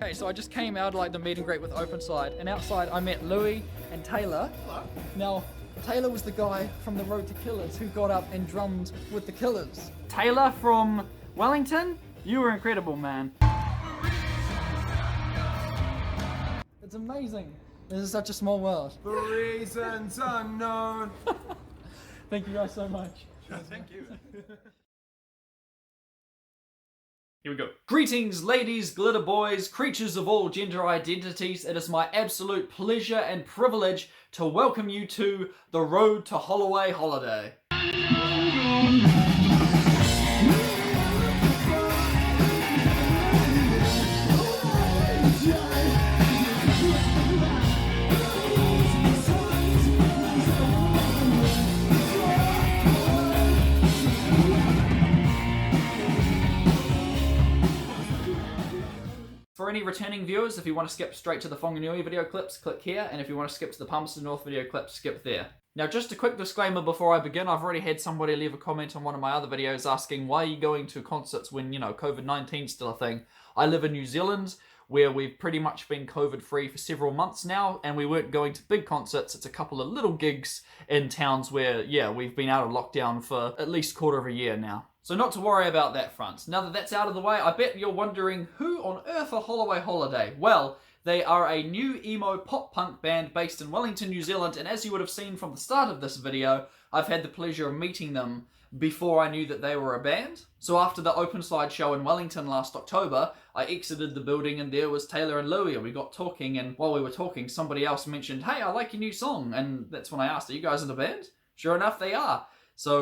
Okay, so I just came out of like the meet and greet with Openside, and outside I met Louis and Taylor. Hello. Now, Taylor was the guy from the Road to Killers who got up and drummed with the Killers. Taylor from Wellington, you were incredible, man. It's amazing. This is such a small world. For reasons unknown. Thank you guys so much. Thank you. Here we go. Greetings, ladies, glitter boys, creatures of all gender identities. It is my absolute pleasure and privilege to welcome you to the Road to Holloway holiday. For any returning viewers, if you want to skip straight to the Whanganui video clips, click here, and if you want to skip to the Palmerston North video clips, skip there. Now, just a quick disclaimer before I begin, I've already had somebody leave a comment on one of my other videos asking why are you going to concerts when, you know, COVID-19 is still a thing. I live in New Zealand, where we've pretty much been COVID-free for several months now, and we weren't going to big concerts. It's a couple of little gigs in towns where, yeah, we've been out of lockdown for at least a quarter of a year now. So not to worry about that front. Now that that's out of the way, I bet you're wondering, who on earth are Holloway Holiday? Well, they are a new emo pop-punk band based in Wellington, New Zealand, and as you would have seen from the start of this video, I've had the pleasure of meeting them before I knew that they were a band. So after the Openside show in Wellington last October, I exited the building and there was Taylor and Louis, and we got talking, and while we were talking, somebody else mentioned, hey, I like your new song, and that's when I asked, are you guys in a band? Sure enough, they are. So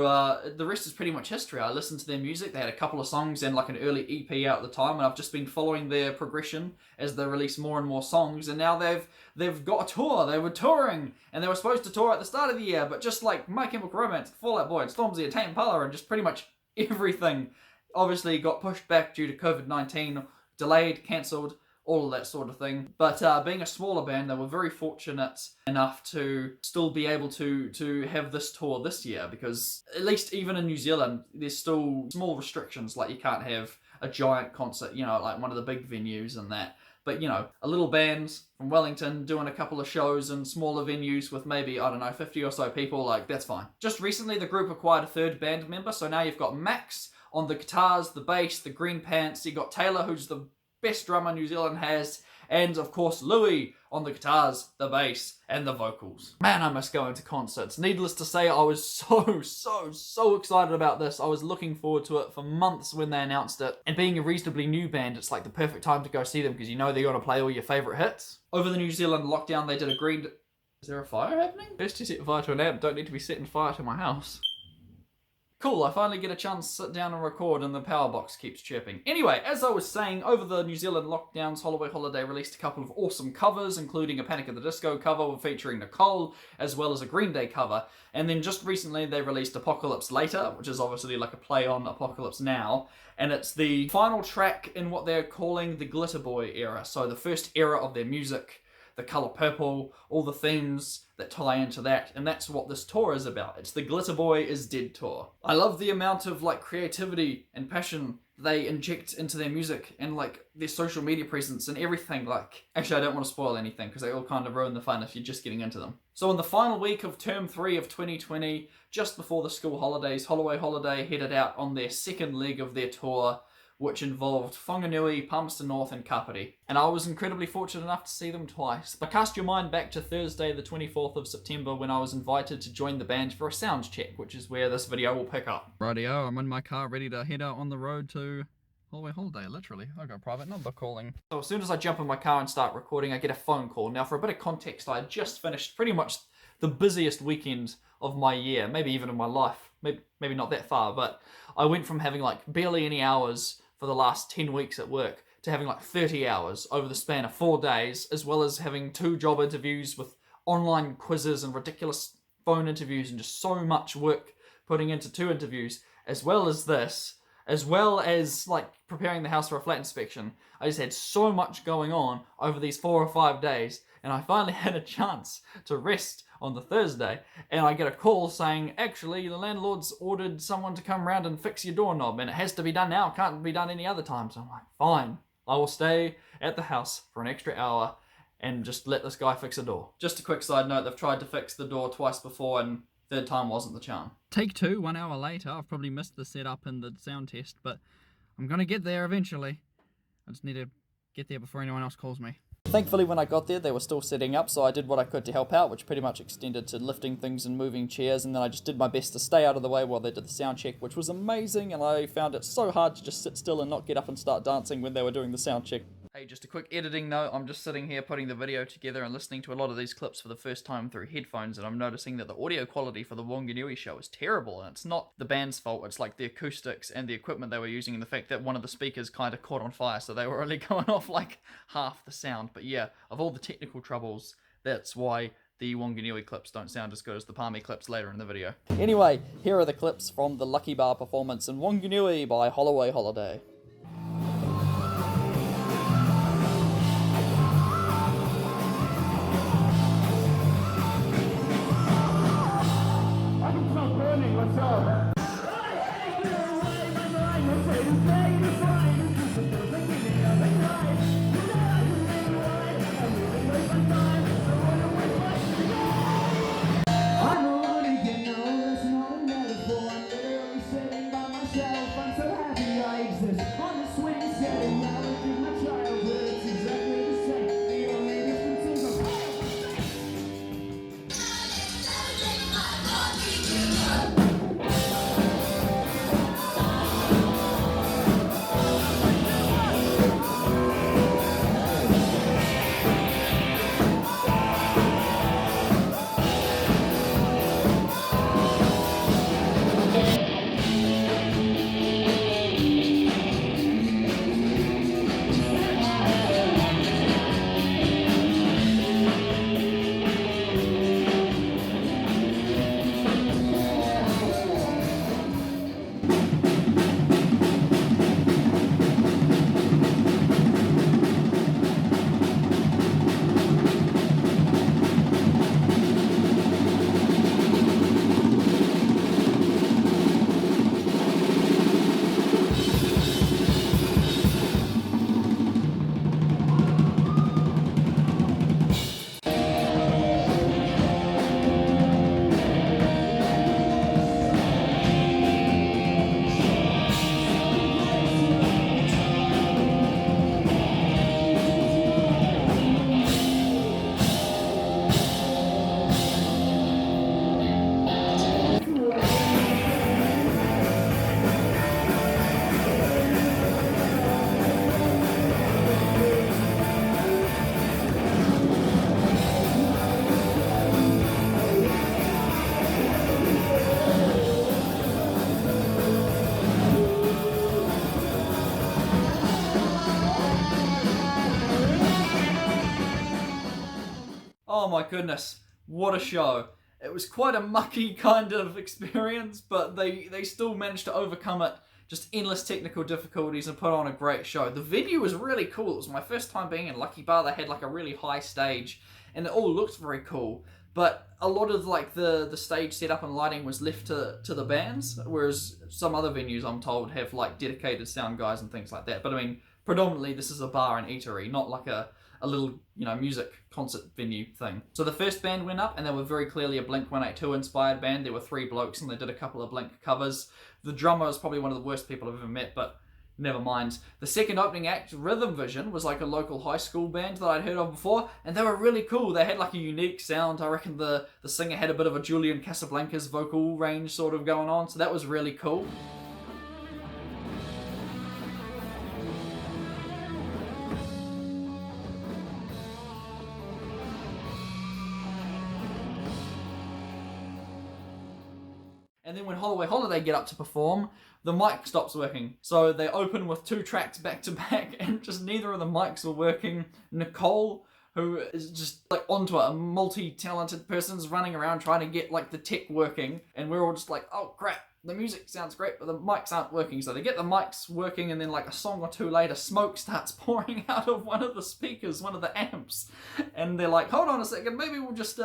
the rest is pretty much history. I listened to their music. They had a couple of songs and like an early EP out at the time, and I've just been following their progression as they release more and more songs. And now they've got a tour. They were touring, and they were supposed to tour at the start of the year, but just like My Chemical Romance, Fall Out Boy, and Stormzy, and Tame Impala, and just pretty much everything, obviously got pushed back due to COVID-19, delayed, cancelled, all of that sort of thing. But being a smaller band, they were very fortunate enough to still be able to have this tour this year, because at least even in New Zealand, there's still small restrictions, like you can't have a giant concert, you know, like one of the big venues and that. But, you know, a little band from Wellington doing a couple of shows in smaller venues with maybe, I don't know, 50 or so people, like, that's fine. Just recently, the group acquired a third band member, so now you've got Max on the guitars, the bass, the green pants. You've got Taylor, who's the best drummer New Zealand has, and of course Louis on the guitars, the bass, and the vocals. Man, I miss going to concerts. Needless to say, I was so excited about this. I was looking forward to it for months when they announced it, and being a reasonably new band, it's like the perfect time to go see them because you know they're going to play all your favourite hits. Over the New Zealand lockdown, they did a green... Is there a fire happening? First you set fire to an amp, don't need to be setting fire to my house. Cool, I finally get a chance to sit down and record and the power box keeps chirping. Anyway, as I was saying, over the New Zealand lockdowns, Holloway Holiday released a couple of awesome covers, including a Panic at the Disco cover featuring Nicole, as well as a Green Day cover. And then just recently they released Apocalypse Later, which is obviously like a play on Apocalypse Now. And it's the final track in what they're calling the Glitterboy era. So the first era of their music, the colour purple, all the themes that tie into that, and that's what this tour is about. It's the Glitterboy is Dead tour. I love the amount of like creativity and passion they inject into their music and like their social media presence and everything. Like, actually I don't want to spoil anything because they all kind of ruin the fun if you're just getting into them. So in the final week of term 3 of 2020, just before the school holidays, Holloway Holiday headed out on their second leg of their tour, which involved Whanganui, Palmerston North, and Kapiti. And I was incredibly fortunate enough to see them twice. But cast your mind back to Thursday the 24th of September when I was invited to join the band for a sound check, which is where this video will pick up. Rightio, I'm in my car ready to head out on the road to Holloway Holiday, literally. I got a private number calling. So as soon as I jump in my car and start recording, I get a phone call. Now for a bit of context, I had just finished pretty much the busiest weekend of my year, maybe even of my life. Maybe not that far, but I went from having like barely any hours for the last 10 weeks at work to having like 30 hours over the span of 4 days, as well as having 2 job interviews with online quizzes and ridiculous phone interviews and just so much work putting into 2 interviews, as well as this, as well as like preparing the house for a flat inspection. I just had so much going on over these 4 or 5 days, and I finally had a chance to rest on the Thursday, and I get a call saying, actually, the landlord's ordered someone to come round and fix your doorknob, and it has to be done now, can't be done any other time. So I'm like, fine, I will stay at the house for an extra hour and just let this guy fix a door. Just a quick side note, they've tried to fix the door twice before, and third time wasn't the charm. Take 2, 1 hour later. I've probably missed the setup and the sound test, but I'm gonna get there eventually. I just need to get there before anyone else calls me. Thankfully, when I got there, they were still setting up, so I did what I could to help out, which pretty much extended to lifting things and moving chairs, and then I just did my best to stay out of the way while they did the sound check, which was amazing, and I found it so hard to just sit still and not get up and start dancing when they were doing the sound check. Hey, just a quick editing note, I'm just sitting here putting the video together and listening to a lot of these clips for the first time through headphones, and I'm noticing that the audio quality for the Wanganui show is terrible, and it's not the band's fault, it's like the acoustics and the equipment they were using, and the fact that one of the speakers kind of caught on fire, so they were only going off like half the sound. But yeah, of all the technical troubles, that's why the Wanganui clips don't sound as good as the Palmy clips later in the video. Anyway, here are the clips from the Lucky Bar performance in Wanganui by Holloway Holiday. Oh my goodness, what a show. It was quite a mucky kind of experience, but they still managed to overcome it. Just endless technical difficulties and put on a great show. The venue was really cool. It was my first time being in Lucky Bar. They had like a really high stage and it all looked very cool. But a lot of like the stage setup and lighting was left to the bands, whereas some other venues, I'm told, have like dedicated sound guys and things like that. But I mean, predominantly this is a bar and eatery, not like a little, you know, music concert venue thing. So the first band went up and they were very clearly a Blink-182 inspired band. There were 3 blokes and they did a couple of Blink covers. The drummer is probably one of the worst people I've ever met, but never mind. The second opening act, Rhythm Vision, was like a local high school band that I'd heard of before, and they were really cool. They had like a unique sound. I reckon the singer had a bit of a Julian Casablancas vocal range sort of going on, so that was really cool. And then when Holloway Holiday get up to perform, the mic stops working. So they open with 2 tracks back to back and just neither of the mics were working. Nicole, who is just like onto it, a multi-talented person's running around trying to get like the tech working. And we're all just like, oh crap, the music sounds great, but the mics aren't working. So they get the mics working, and then like a song or two later, smoke starts pouring out of one of the speakers, one of the amps. And they're like, hold on a second, maybe we'll just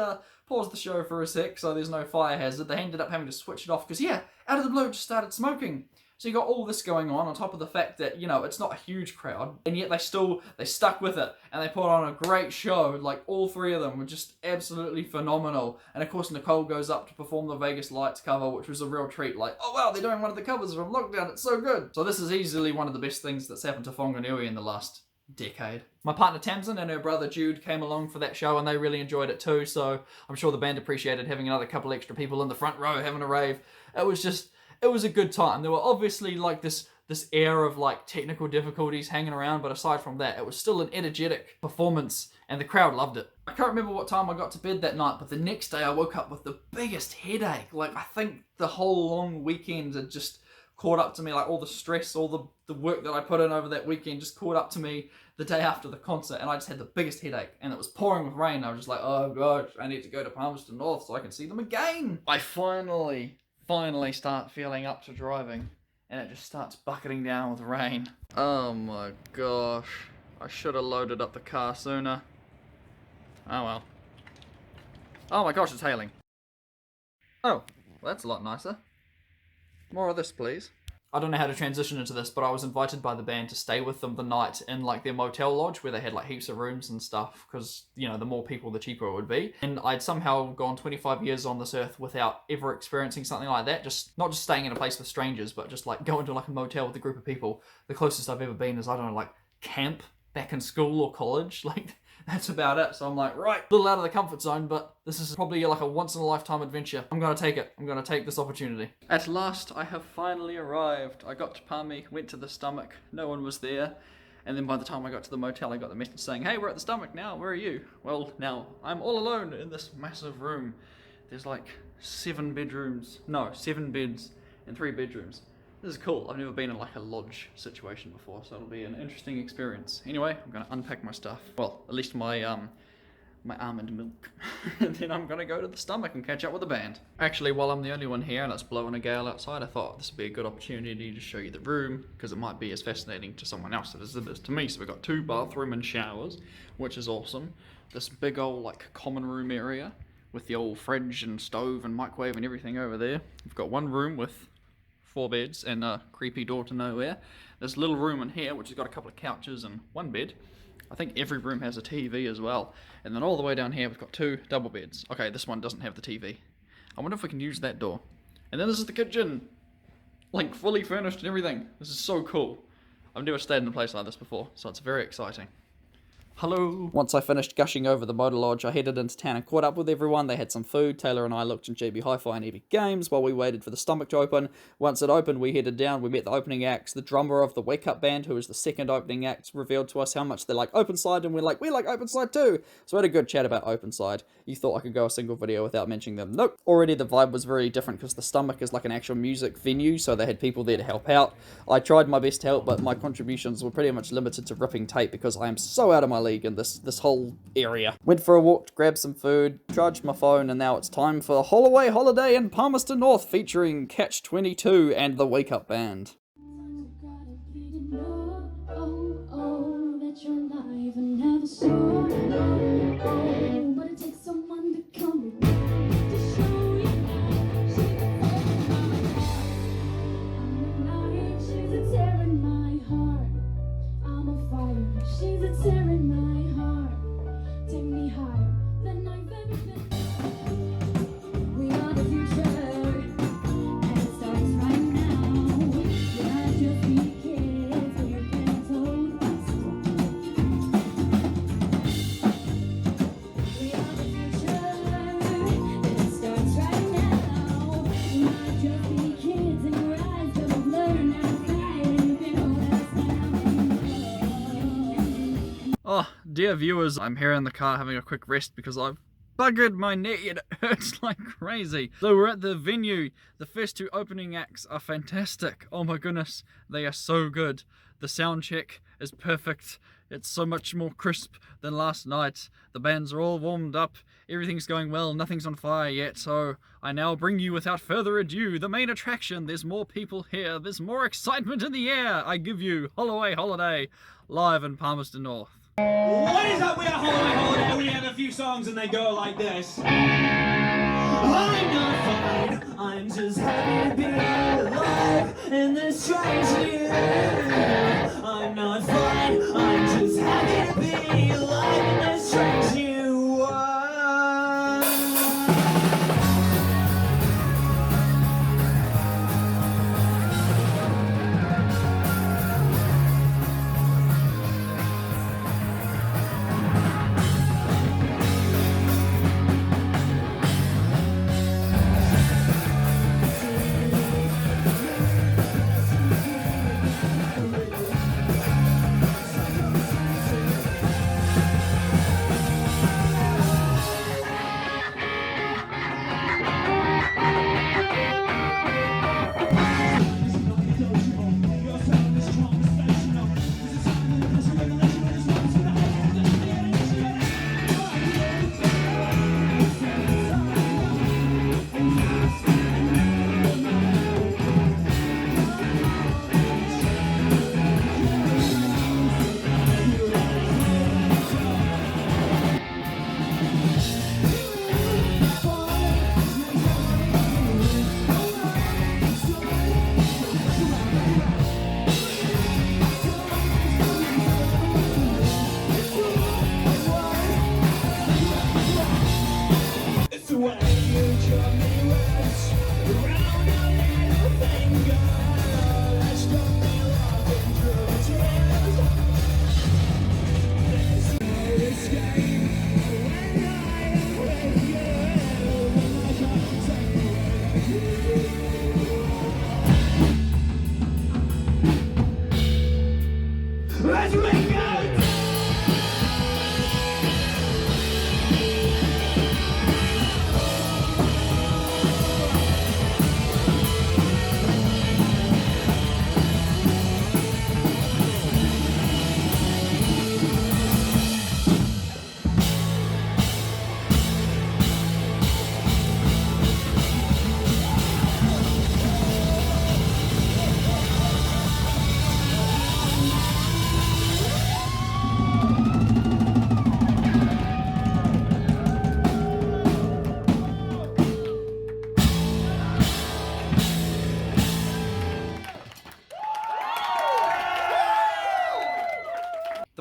pause the show for a sec so there's no fire hazard. They ended up having to switch it off because, yeah, out of the blue, it just started smoking. So you got all this going on top of the fact that, you know, it's not a huge crowd, and yet they stuck with it, and they put on a great show. Like, all three of them were just absolutely phenomenal. And of course, Nicole goes up to perform the Vegas Lights cover, which was a real treat. Like, oh wow, they're doing one of the covers from Lockdown, it's so good. So this is easily one of the best things that's happened to Whanganui in the last decade. My partner Tamsin and her brother Jude came along for that show, and they really enjoyed it too, so I'm sure the band appreciated having another couple extra people in the front row having a rave. It was a good time. There were obviously like this air of like technical difficulties hanging around, but aside from that, it was still an energetic performance, and the crowd loved it. I can't remember what time I got to bed that night, but the next day I woke up with the biggest headache. Like, I think the whole long weekend had just caught up to me, like all the stress, all the work that I put in over that weekend just caught up to me the day after the concert, and I just had the biggest headache, and it was pouring with rain. I was just like, oh gosh, I need to go to Palmerston North so I can see them again. I finally start feeling up to driving, and it just starts bucketing down with rain. Oh my gosh, I should have loaded up the car sooner. Oh well. Oh my gosh, it's hailing. Oh, well, that's a lot nicer. More of this, please. I don't know how to transition into this, but I was invited by the band to stay with them the night in like their motel lodge where they had like heaps of rooms and stuff, because, you know, the more people, the cheaper it would be. And I'd somehow gone 25 years on this earth without ever experiencing something like that. Just not just staying in a place with strangers, but just like going to like a motel with a group of people. The closest I've ever been is, I don't know, like camp back in school or college. Like, that's about it. So I'm like, right, a little out of the comfort zone, but this is probably like a once-in-a-lifetime adventure. I'm gonna take it. I'm gonna take this opportunity. At last, I have finally arrived. I got to Palmy, went to the Stomach. No one was there. And then by the time I got to the motel, I got the message saying, hey, we're at the Stomach now. Where are you? Well, now I'm all alone in this massive room. There's like 7 beds and 3 bedrooms. This is cool. I've never been in like a lodge situation before, so it'll be an interesting experience. Anyway, I'm gonna unpack my stuff. Well, at least my almond milk. And then I'm gonna go to the Stomach and catch up with the band. Actually, while I'm the only one here and it's blowing a gale outside, I thought this would be a good opportunity to show you the room, because it might be as fascinating to someone else as it is to me. So we've got 2 bathroom and showers, which is awesome. This big old like common room area with the old fridge and stove and microwave and everything over there. We've got 1 room with 4 beds and a creepy door to nowhere. This little room in here, which has got a couple of couches and 1 bed. I think every room has a TV as well. And then all the way down here, we've got 2 double beds. Okay, this one doesn't have the TV. I wonder if we can use that door. And then this is the kitchen. Like, fully furnished and everything. This is so cool. I've never stayed in a place like this before, so it's very exciting. Hello. Once I finished gushing over the motor lodge, I headed into town and caught up with everyone. They had some food. Taylor and I looked in GB Hi-Fi and Epic Games while we waited for the Stomach to open. Once it opened, we headed down. We met the opening acts. The drummer of the Wake Up Band, who was the second opening act, revealed to us how much they like Openside, and we're like, we like Openside too. So we had a good chat about Openside. You thought I could go a single video without mentioning them. Nope. Already the vibe was very different because the Stomach is like an actual music venue, so they had people there to help out. I tried my best to help, but my contributions were pretty much limited to ripping tape because I am so out of my league in this whole area. Went for a walk, grabbed some food, charged my phone, and now it's time for the Holloway holiday in Palmerston North featuring Catch-22 and the Wake Up Band. Oh, dear viewers, I'm here in the car having a quick rest because I've buggered my knee and it hurts like crazy. So we're at the venue. The first 2 opening acts are fantastic. Oh my goodness, they are so good. The sound check is perfect. It's so much more crisp than last night. The bands are all warmed up. Everything's going well. Nothing's on fire yet. So I now bring you, without further ado, the main attraction. There's more people here. There's more excitement in the air. I give you Holloway Holiday live in Palmerston North. What is up? We are Holloway Holiday. We have a few songs and they go like this. I'm not fine. I'm just happy to be alive in this strange year. I'm not fine. I'm just happy to be alive in this strange new world.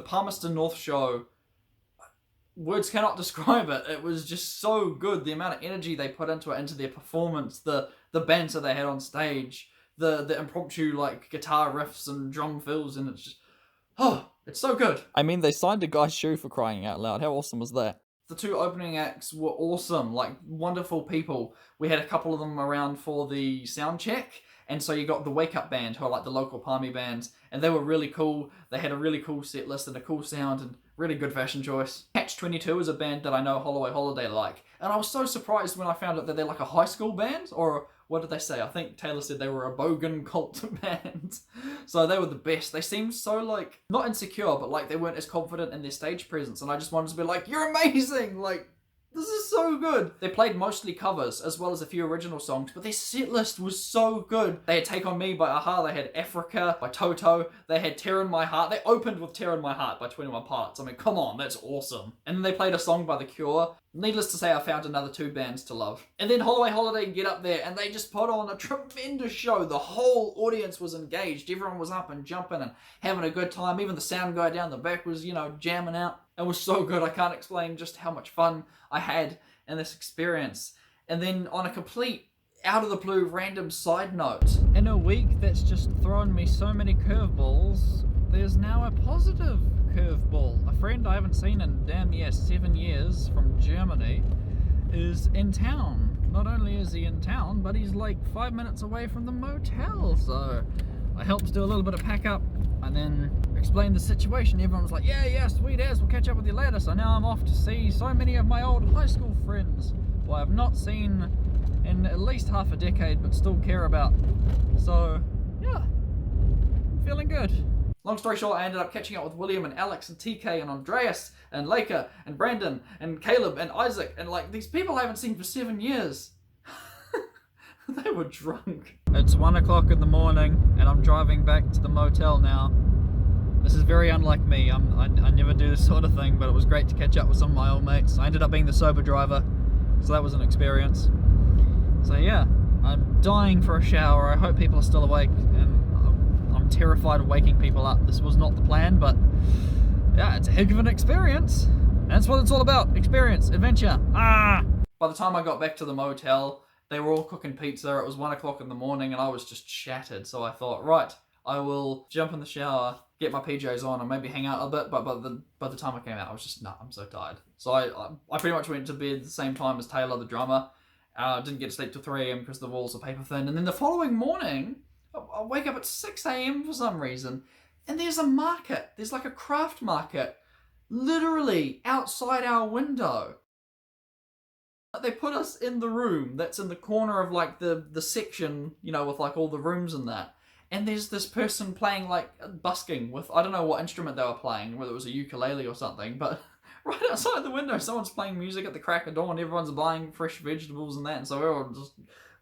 Palmerston North show, words cannot describe it. It was just so good. The amount of energy they put into it, into their performance, the banter they had on stage, the impromptu like guitar riffs and drum fills, and it's just, oh, it's so good. I mean, they signed a guy's shoe for crying out loud. How awesome was that? The two opening acts were awesome, like wonderful people. We had a couple of them around for the sound check, and so you got the Wake Up Band, who are like the local Palmy bands, and they were really cool. They had a really cool set list and a cool sound and really good fashion choice. Catch-22 is a band that I know Holloway Holiday like, and I was so surprised when I found out that they're like a high school band, or what did they say? I think Taylor said they were a bogan cult band. So they were the best. They seemed so like, not insecure, but like they weren't as confident in their stage presence, and I just wanted to be like, you're amazing! Like, this is so good. They played mostly covers as well as a few original songs, but their set list was so good. They had Take On Me by Aha, they had Africa by Toto, they had Tear in My Heart. They opened with Tear in My Heart by 21 Pilots. I mean, come on, that's awesome. And then they played a song by The Cure. Needless to say, I found another two bands to love. And then Holloway Holiday get up there and they just put on a tremendous show. The whole audience was engaged. Everyone was up and jumping and having a good time. Even the sound guy down the back was, you know, jamming out. It was so good. I can't explain just how much fun I had in this experience. And then on a complete out of the blue random side note, in a week that's just thrown me so many curveballs, there's now a positive curveball. A friend I haven't seen in damn 7 years from Germany is in town. Not only is he in town, but he's like 5 minutes away from the motel. So I helped do a little bit of pack up and then explain the situation. Everyone was like, yeah, sweet as, we'll catch up with you later. So now I'm off to see so many of my old high school friends who I have not seen in at least half a decade but still care about. So yeah, feeling good. Long story short, I ended up catching up with William and Alex and TK and Andreas and Laker and Brandon and Caleb and Isaac and like these people I haven't seen for 7 years. They were drunk. It's 1 o'clock in the morning and I'm driving back to the motel now. This is very unlike me. I never do this sort of thing, but it was great to catch up with some of my old mates. I ended up being the sober driver, so that was an experience. So yeah, I'm dying for a shower. I hope people are still awake, and I'm terrified of waking people up. This was not the plan, but yeah, it's a heck of an experience. And that's what it's all about, experience, adventure. Ah! By the time I got back to the motel, they were all cooking pizza. It was 1 o'clock in the morning and I was just shattered. So I thought, right, I will jump in the shower, get my PJs on and maybe hang out a bit. But by the time I came out, I was just, nah, I'm so tired. So I pretty much went to bed at the same time as Taylor, the drummer. Didn't get to sleep till 3 a.m. because the walls are paper thin. And then the following morning, I wake up at 6 a.m. for some reason. And there's a market. There's like a craft market literally outside our window. They put us in the room that's in the corner of like the section, you know, with like all the rooms and that. And there's this person playing like busking with, I don't know what instrument they were playing, whether it was a ukulele or something, but right outside the window, someone's playing music at the crack of dawn, everyone's buying fresh vegetables and that, and so we're all just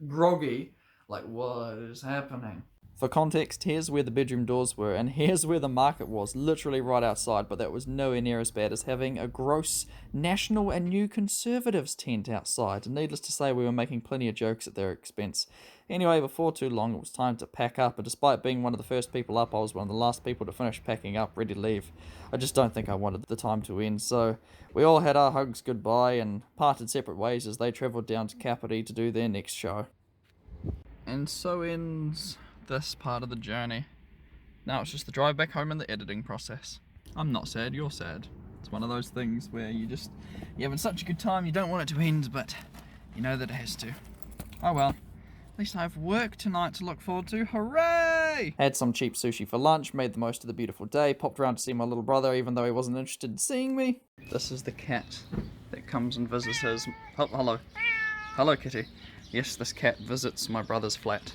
groggy, like, what is happening? For context, here's where the bedroom doors were, and here's where the market was, literally right outside, but that was nowhere near as bad as having a gross National and New Conservatives tent outside. And needless to say, we were making plenty of jokes at their expense. Anyway, before too long, it was time to pack up, and despite being one of the first people up, I was one of the last people to finish packing up, ready to leave. I just don't think I wanted the time to end, so we all had our hugs goodbye and parted separate ways as they travelled down to Kapiti to do their next show. And so ends this part of the journey. Now it's just the drive back home and the editing process. I'm not sad, you're sad. It's one of those things where you're having such a good time, you don't want it to end, but you know that it has to. Oh well, at least I have work tonight to look forward to. Hooray! Had some cheap sushi for lunch, made the most of the beautiful day, popped around to see my little brother even though he wasn't interested in seeing me. This is the cat that comes and visits his... Oh, hello. Hello, kitty. Yes, this cat visits my brother's flat.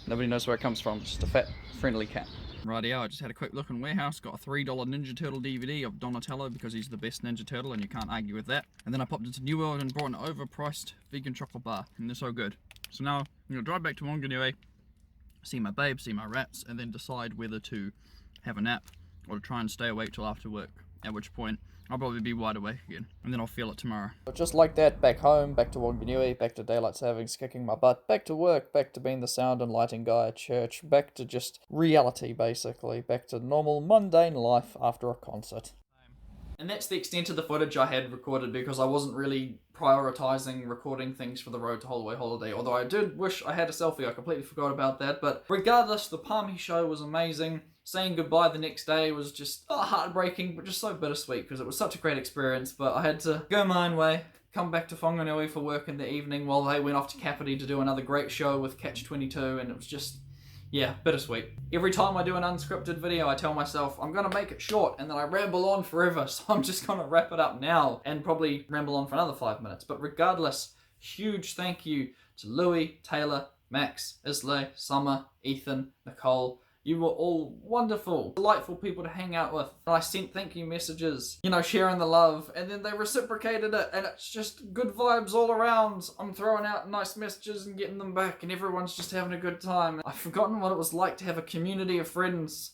Nobody knows where it comes from, just a fat, friendly cat. Rightio, I just had a quick look in Warehouse, got a $3 Ninja Turtle DVD of Donatello because he's the best Ninja Turtle and you can't argue with that. And then I popped into New World and bought an overpriced vegan chocolate bar, and they're so good. So now I'm going to drive back to Wanganui, see my babe, see my rats, and then decide whether to have a nap or to try and stay awake till after work, at which point I'll probably be wide awake again, and then I'll feel it tomorrow. But just like that, back home, back to Wanganui, back to daylight savings, kicking my butt, back to work, back to being the sound and lighting guy at church, back to just reality, basically, back to normal, mundane life after a concert. And that's the extent of the footage I had recorded because I wasn't really prioritising recording things for the Road to Holloway holiday, although I did wish I had a selfie, I completely forgot about that, but regardless, the Palmy show was amazing. Saying goodbye the next day was just heartbreaking, but just so bittersweet because it was such a great experience, but I had to go my own way, come back to Whanganui for work in the evening while they went off to Kapiti to do another great show with Catch 22, and it was just, yeah, bittersweet. Every time I do an unscripted video, I tell myself, I'm going to make it short, and then I ramble on forever, so I'm just going to wrap it up now, and probably ramble on for another 5 minutes. But regardless, huge thank you to Louis, Taylor, Max, Islay, Summer, Ethan, Nicole. You were all wonderful, delightful people to hang out with. And I sent thank you messages, you know, sharing the love, and then they reciprocated it, and it's just good vibes all around. I'm throwing out nice messages and getting them back, and everyone's just having a good time. I've forgotten what it was like to have a community of friends,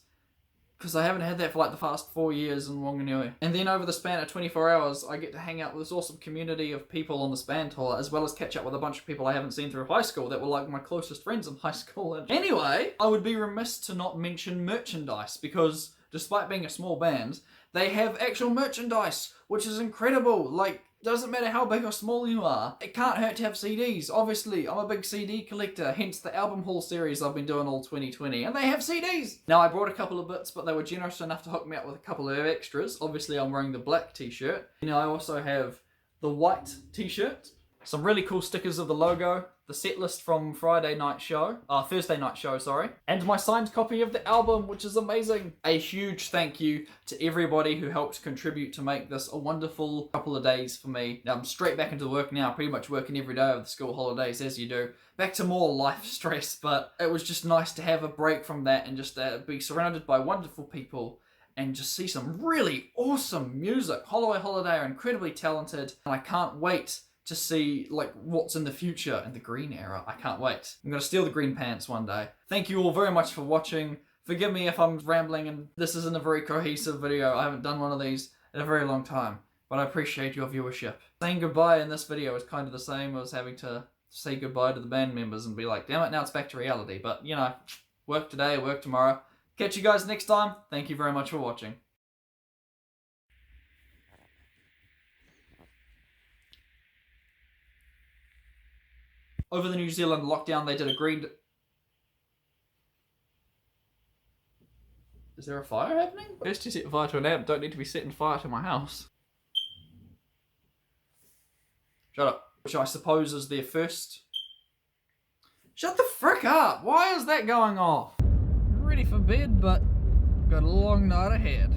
because I haven't had that for like the past 4 years in Wanganui. And then over the span of 24 hours, I get to hang out with this awesome community of people on the span tour, as well as catch up with a bunch of people I haven't seen through high school that were like my closest friends in high school. And anyway, I would be remiss to not mention merchandise, because despite being a small band, they have actual merchandise, which is incredible. Like, doesn't matter how big or small you are, it can't hurt to have CDs. Obviously, I'm a big CD collector, hence the album haul series I've been doing all 2020, and they have CDs! Now, I brought a couple of bits, but they were generous enough to hook me up with a couple of extras. Obviously, I'm wearing the black t-shirt. You know, I also have the white t-shirt, some really cool stickers of the logo, the set list from Thursday night show, sorry, and my signed copy of the album, which is amazing. A huge thank you to everybody who helped contribute to make this a wonderful couple of days for me. Now I'm straight back into work now, pretty much working every day over the school holidays, as you do. Back to more life stress, but it was just nice to have a break from that and just be surrounded by wonderful people and just see some really awesome music. Holloway Holiday are incredibly talented, and I can't wait to see like what's in the future in the green era. I can't wait. I'm gonna steal the green pants one day. Thank you all very much for watching. Forgive me if I'm rambling and this isn't a very cohesive video. I haven't done one of these in a very long time, but I appreciate your viewership. Saying goodbye in this video is kind of the same as having to say goodbye to the band members and be like, damn it, now it's back to reality. But you know, work today, work tomorrow. Catch you guys next time. Thank you very much for watching. Over the New Zealand lockdown, they did a green... Is there a fire happening? First you set fire to an amp, don't need to be setting fire to my house. Shut up. Which I suppose is their first... Shut the frick up! Why is that going off? Ready for bed, but got a long night ahead.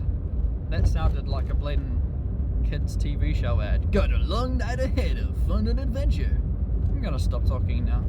That sounded like a blatant kids TV show ad. Got a long night ahead of fun and adventure. I'm gonna stop talking now.